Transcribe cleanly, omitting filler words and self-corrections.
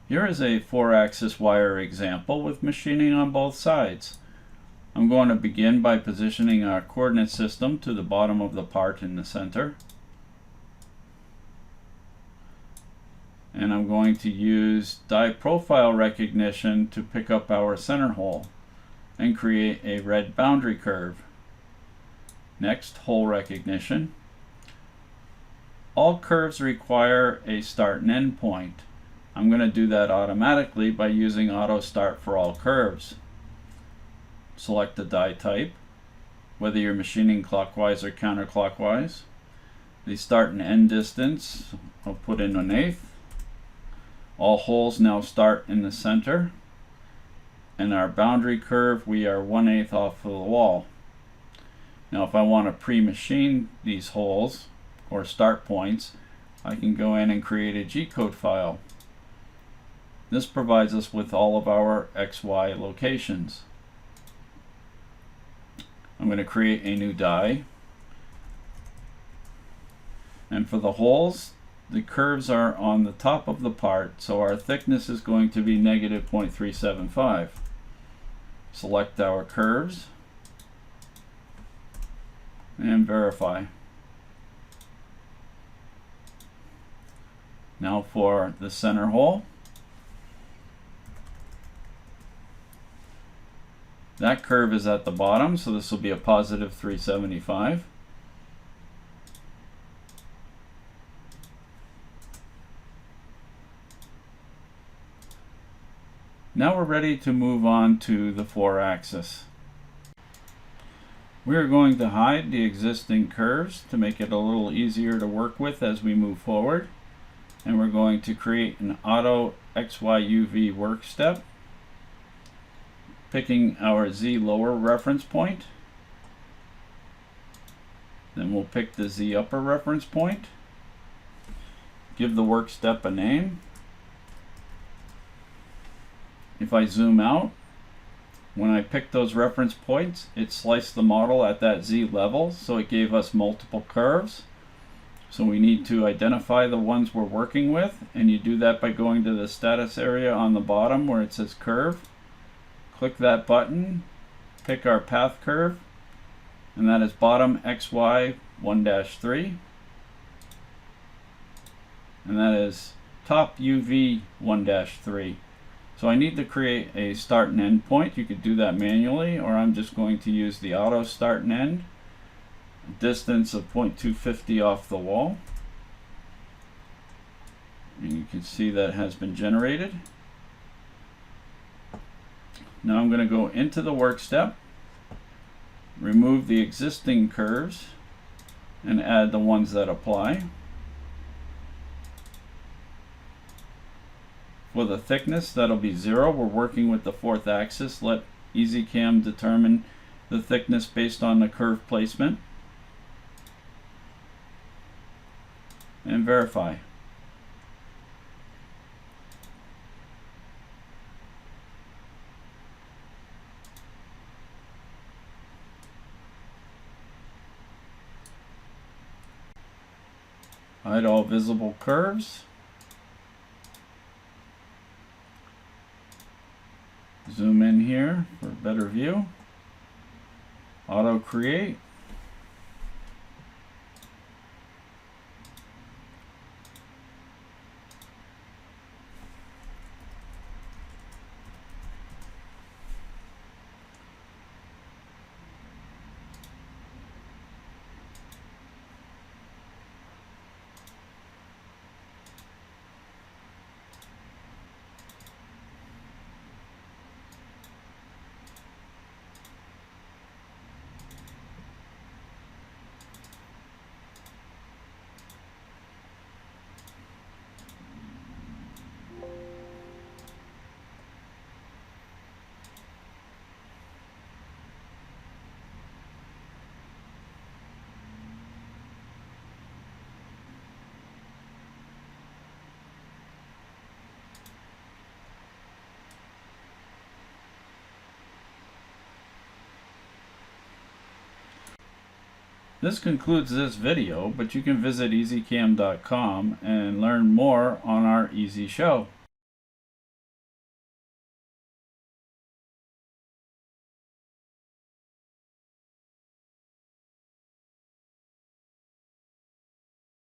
Here is a 4-axis wire example with machining on both sides. I'm going to begin by positioning our coordinate system to the bottom of the part in the center. And I'm going to use die profile recognition to pick up our center hole and create a red boundary curve. Next, hole recognition. All curves require a start and end point. I'm going to do that automatically by using auto start for all curves. Select the die type, whether you're machining clockwise or counterclockwise. The start and end distance, I'll put in 1/8. All holes now start in the center. And our boundary curve, we are 1/8 off of the wall. Now if I want to pre-machine these holes or start points, I can go in and create a G-code file. This provides us with all of our XY locations. I'm going to create a new die. And for the holes, the curves are on the top of the part, so our thickness is going to be -0.375. Select our curves and verify. Now for the center hole. That curve is at the bottom, so this will be a +375. Now we're ready to move on to the 4-axis. We are going to hide the existing curves to make it a little easier to work with as we move forward. And we're going to create an AutoXYUV work step, picking our Z lower reference point. Then we'll pick the Z upper reference point. Give the work step a name. If I zoom out, when I picked those reference points, it sliced the model at that Z level, so it gave us multiple curves. So we need to identify the ones we're working with, and you do that by going to the status area on the bottom where it says curve. Click that button, pick our path curve, and that is bottom XY 1-3, and that is top UV 1-3. So I need to create a start and end point. You could do that manually, or I'm just going to use the auto start and end. Distance of 0.250 off the wall. And you can see that has been generated. Now I'm going to go into the work step, remove the existing curves, and add the ones that apply. For the thickness, that'll be 0. We're working with the 4th axis. Let EZ-CAM determine the thickness based on the curve placement. And verify. Hide all visible curves. Zoom in here for a better view. Auto create. This concludes this video, but you can visit EZCAM.com and learn more on our EZ show.